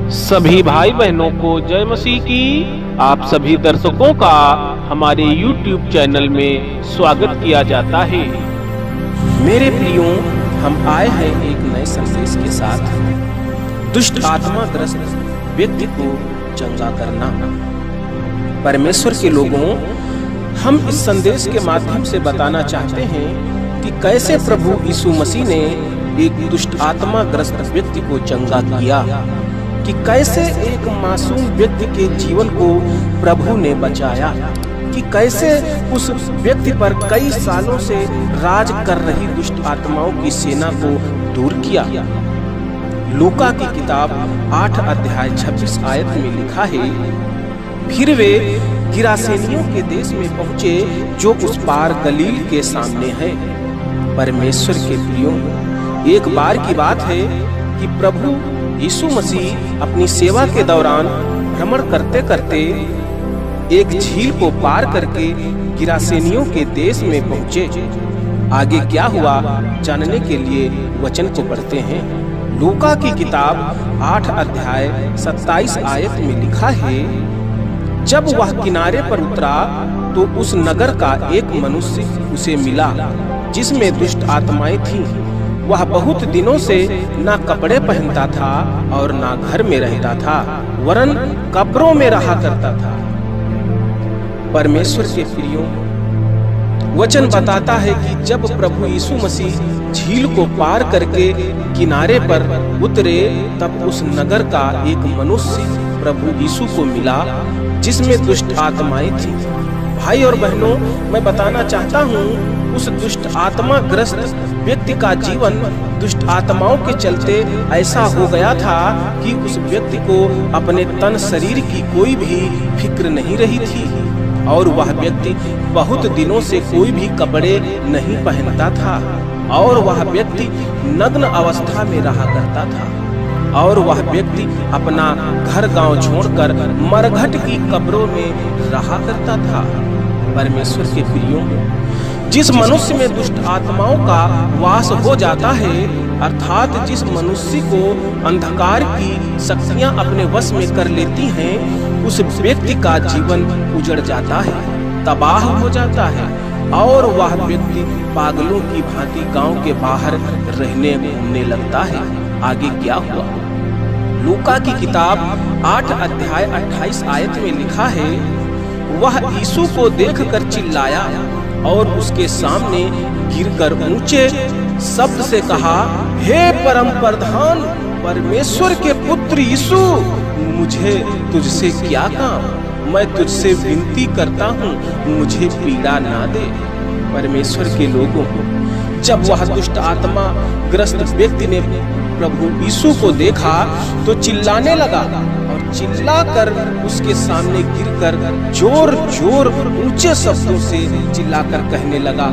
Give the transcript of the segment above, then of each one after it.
सभी भाई बहनों को जय मसीह की। आप सभी दर्शकों का हमारे YouTube चैनल में स्वागत किया जाता है। मेरे प्रियो, हम आए हैं एक नए संदेश के साथ। दुष्ट आत्मा ग्रस्त व्यक्ति को चंगा करना। परमेश्वर के लोगों, हम इस संदेश के माध्यम से बताना चाहते हैं कि कैसे प्रभु यीशु मसीह ने एक दुष्ट आत्मा ग्रस्त व्यक्ति को चंगा किया, कि कैसे एक मासूम व्यक्ति के जीवन को प्रभु ने बचाया, कि कैसे उस व्यक्ति पर कई सालों से राज कर रही दुष्ट आत्माओं की सेना को दूर किया। लूका की किताब 8 अध्याय 26 आयत में लिखा है, फिर वे गिरासेनियों के देश में पहुंचे जो उस पार गलील के सामने है। परमेश्वर के प्रियो, एक बार की बात है कि प्रभु यीशु मसीह अपनी सेवा के दौरान भ्रमण करते करते एक झील को पार करके गिरासेनियों के देश में पहुंचे। आगे क्या हुआ जानने के लिए वचन को पढ़ते हैं। लूका की किताब 8 अध्याय 27 आयत में लिखा है, जब वह किनारे पर उतरा तो उस नगर का एक मनुष्य उसे मिला जिसमें दुष्ट आत्माएं थीं। वह बहुत दिनों से ना कपड़े पहनता था और ना घर में रहता था, वरन कब्रों में रहा करता था। परमेश्वर के प्रियो, वचन बताता है कि जब प्रभु यीशु मसीह झील को पार करके किनारे पर उतरे, तब उस नगर का एक मनुष्य प्रभु यीशु को मिला जिसमें दुष्ट आत्माएं थीं। भाई और बहनों, मैं बताना चाहता हूँ, उस दुष्ट आत्मा ग्रस्त व्यक्ति का जीवन दुष्ट आत्माओं के चलते ऐसा हो गया था कि उस व्यक्ति को अपने तन शरीर की कोई भी फिक्र नहीं रही थी और वह व्यक्ति बहुत दिनों से कोई भी कपड़े नहीं पहनता था और वह व्यक्ति नग्न अवस्था में रहा करता था और वह व्यक्ति अपना घर गांव छोड़कर मरघट की कब्रों में रहा करता था। परमेश्वर के प्रियो, जिस मनुष्य में दुष्ट आत्माओं का वास हो जाता है, अर्थात जिस मनुष्य को अंधकार की शक्तियां अपने वश में कर लेती हैं, उस व्यक्ति का जीवन उजड़ जाता है, तबाह हो जाता है और वह व्यक्ति पागलों की भांति गांव के बाहर रहने घूमने लगता है। आगे क्या हुआ? लूका की किताब 8 अध्याय 28 आयत में लिखा है, वह यीशु को देखकर चिल्लाया और उसके सामने गिरकर ऊंचे शब्द से कहा, हे परम प्रधान परमेश्वर के पुत्र यीशु, मुझे तुझसे क्या काम? मैं तुझसे विनती करता हूँ, मुझे पीड़ा ना दे। परमेश्वर के लोगों, जब वह दुष्ट आत्मा ग्रस्त व्यक्ति ने प्रभु यीशु को देखा तो चिल्लाने लगा और चिल्लाकर उसके सामने गिरकर जोर जोर ऊंचे शब्दों से चिल्लाकर कहने लगा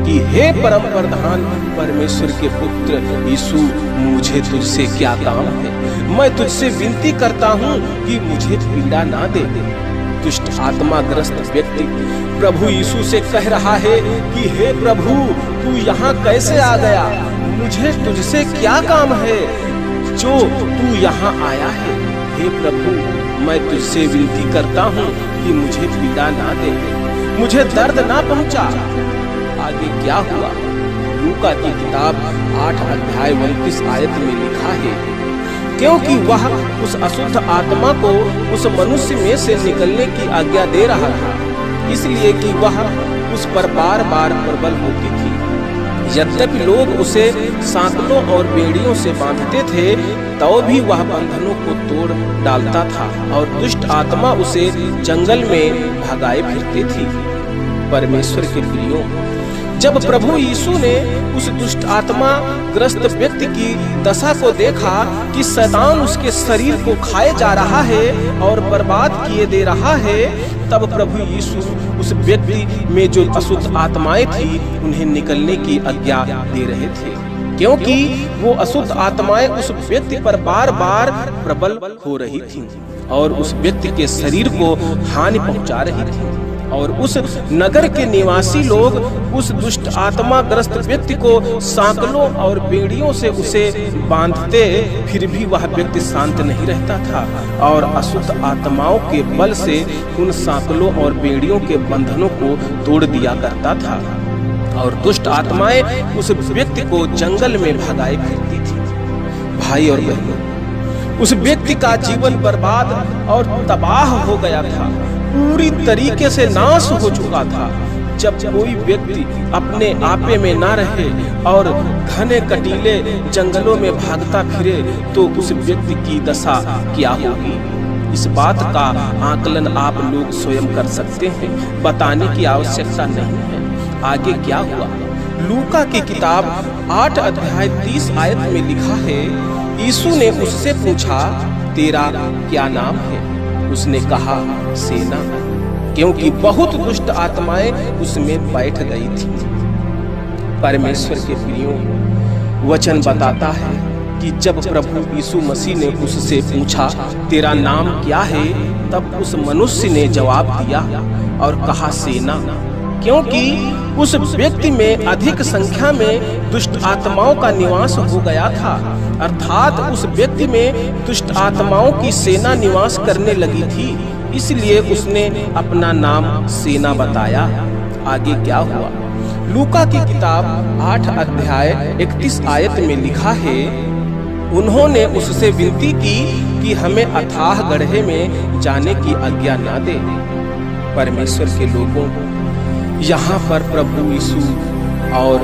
कि हे परम प्रधान परमेश्वर के पुत्र यीशु, मुझे तुझसे क्या काम है? मैं तुझसे विनती करता हूँ कि मुझे पीड़ा ना दे। दुष्ट आत्मा ग्रस्त व्यक्ति प्रभु यीशु से कह रहा है कि हे प्रभु, तू यहाँ कैसे आ गया? मुझे तुझसे क्या काम है जो तू यहाँ आया है? हे प्रभु, मैं तुझसे विनती करता हूँ कि मुझे पीड़ा ना दे, मुझे दर्द ना पहुँचा। आगे क्या हुआ? लूका की किताब 8 अध्याय 29 आयत में लिखा है, क्योंकि वह उस अशुद्ध आत्मा को उस मनुष्य में से निकलने की आज्ञा दे रहा था, इसलिए कि वह उस पर बार बार प्रबल होती थी। यद्यपि लोग उसे सांकलों और बेड़ियों से बांधते थे, तो भी वह बंधनों को तोड़ डालता था और दुष्ट आत्मा उसे जंगल में भगाए फिरती थी। परमेश्वर के प्रियो, जब प्रभु यीशु ने उस दुष्ट आत्मा ग्रस्त व्यक्ति की दशा को देखा कि शैतान उसके शरीर को खाए जा रहा है और बर्बाद किए दे रहा है, तब प्रभु यीशु उस व्यक्ति में जो अशुद्ध आत्माएं थी उन्हें निकलने की आज्ञा दे रहे थे, क्योंकि वो अशुद्ध आत्माएं उस व्यक्ति पर बार बार प्रबल हो रही थीं और उस व्यक्ति के शरीर को हानि पहुंचा रही थीं। और उस नगर के निवासी लोग उस दुष्ट आत्मा ग्रस्त व्यक्ति को सांकलों और बेड़ियों से उसे बांधते, फिर भी वह व्यक्ति शांत नहीं रहता था और अशुद्ध आत्माओं के बल से उन सांकलों और बेड़ियों के बंधनों को तोड़ दिया करता था और दुष्ट आत्माएं उस व्यक्ति को जंगल में भगाए फिरती थी। भाई और बहनों, उस व्यक्ति का जीवन बर्बाद और तबाह हो गया था, पूरी तरीके से नाश हो चुका था। जब कोई व्यक्ति अपने आपे में ना रहे और घने कटीले जंगलों में भागता फिरे तो उस व्यक्ति की दशा क्या होगी? इस बात का आकलन आप लोग स्वयं कर सकते हैं, बताने की आवश्यकता नहीं है। आगे क्या हुआ? लूका की किताब 8 अध्याय 30 आयत में लिखा है, यीशु ने उससे पूछा, तेरा क्या नाम है? उसने कहा, सेना, क्योंकि बहुत दुष्ट आत्माएं उसमें बैठ गई थी। परमेश्वर के प्रियों, वचन बताता है कि जब प्रभु यीशु मसीह ने उससे पूछा, तेरा नाम क्या है, तब उस मनुष्य ने जवाब दिया और कहा, सेना, क्योंकि उस व्यक्ति में अधिक संख्या में दुष्ट आत्माओं का निवास हो गया था, अर्थात उस व्यक्ति में दुष्ट आत्माओं की सेना निवास करने लगी थी, इसलिए उसने अपना नाम सेना बताया। आगे क्या हुआ? लूका की किताब 8 अध्याय 31 आयत में लिखा है, उन्होंने उससे विनती की कि हमें अथाह गड्ढे में जाने की आज्ञा ना दे। परमेश्वर के लोगों, यहाँ पर प्रभु यीशु और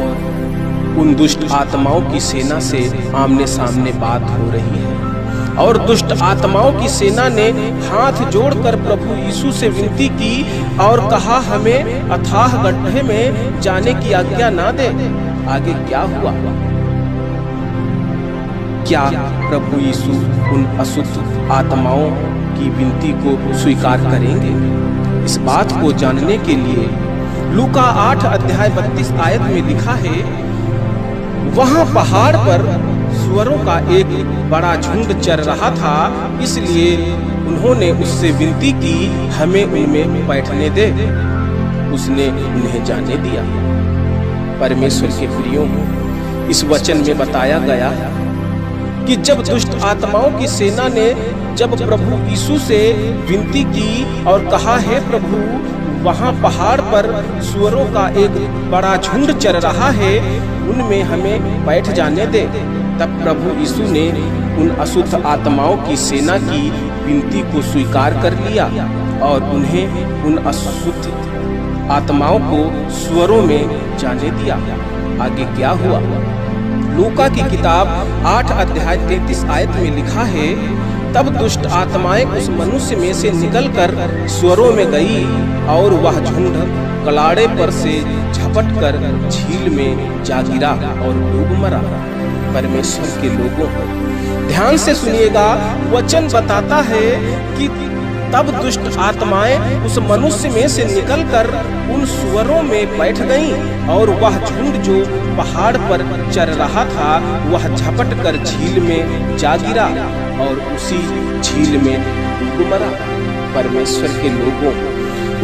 उन दुष्ट आत्माओं की सेना से आमने सामने बात हो रही है और दुष्ट आत्माओं की सेना ने हाथ जोड़कर प्रभु यीशु से विनती की और कहा, हमें अथाह गड्ढे में जाने की आज्ञा ना दे। आगे क्या हुआ? क्या प्रभु यीशु उन अशुद्ध आत्माओं की विनती को स्वीकार करेंगे? इस बात को जानने के लिए लूका 8 अध्याय 32 आयत में लिखा है, वहां पहाड़ पर सुअरों का एक बड़ा झुंड चर रहा था, इसलिए उन्होंने उससे विनती की, हमें उनमें बैठने दे। उसने उन्हें जाने दिया। परमेश्वर के प्रियों, इस वचन में बताया गया कि जब दुष्ट आत्माओं की सेना ने जब प्रभु यीशु से विनती की और कहा, हे प्रभु, वहाँ पहाड़ पर सुअरों का एक बड़ा झुंड चर रहा है, उनमें हमें बैठ जाने दे, तब प्रभु यीशु ने उन अशुद्ध आत्माओं की सेना की विनती को स्वीकार कर लिया और उन्हें उन अशुद्ध आत्माओं को सुअरों में जाने दिया। आगे क्या हुआ? लूका की किताब 8 अध्याय 33 आयत में लिखा है, तब दुष्ट आत्माएं उस मनुष्य में से निकलकर सुअरों में गई और वह झुंड कलाड़े पर से झपटकर झील में जा गिरा और डूब मरा। परमेश्वर के लोगों, ध्यान से सुनिएगा, वचन बताता है कि तब दुष्ट आत्माएं उस मनुष्य में से निकलकर उन सुअरों में बैठ गईं और वह झुंड जो पहाड़ पर चर रहा था वह झपटकर झील में जा गिरा और उसी झील में डूब मरा। परमेश्वर के लोगों,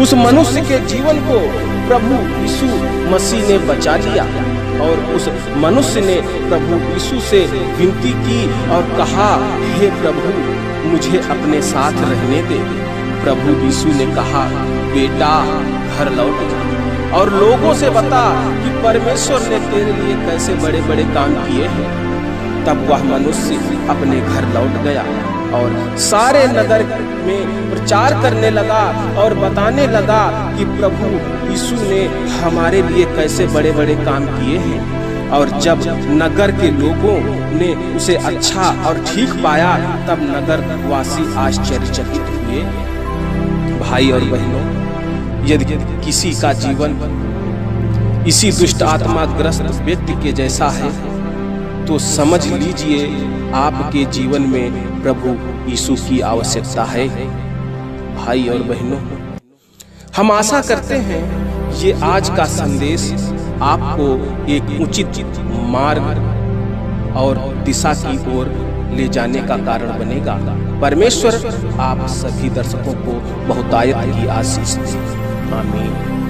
उस मनुष्य के जीवन को प्रभु यीशु मसीह ने बचा लिया और उस मनुष्य ने प्रभु यीशु से विनती की और कहा, हे प्रभु, मुझे अपने साथ रहने दे। प्रभु यीशु ने कहा, बेटा, घर लौट जा और लोगों से बता कि परमेश्वर ने तेरे लिए कैसे बड़े बड़े काम किए हैं। तब वह मनुष्य अपने घर लौट गया और सारे नगर में प्रचार करने लगा और बताने लगा कि प्रभु यीशु ने हमारे लिए कैसे बड़े बड़े काम किए हैं। और जब नगर के लोगों ने उसे अच्छा और ठीक पाया तब नगर वासी आश्चर्यचकित हुए। भाई और बहनों, यदि किसी का जीवन इसी दुष्ट आत्मा ग्रस्त व्यक्ति के जैसा है तो समझ लीजिए आपके जीवन में प्रभु यीशु की आवश्यकता है। भाई और बहनों, हम आशा करते हैं ये आज का संदेश आपको एक उचित मार्ग और दिशा की ओर ले जाने का कारण बनेगा। परमेश्वर आप सभी दर्शकों को बहुतायत की आशीष दे। आमीन।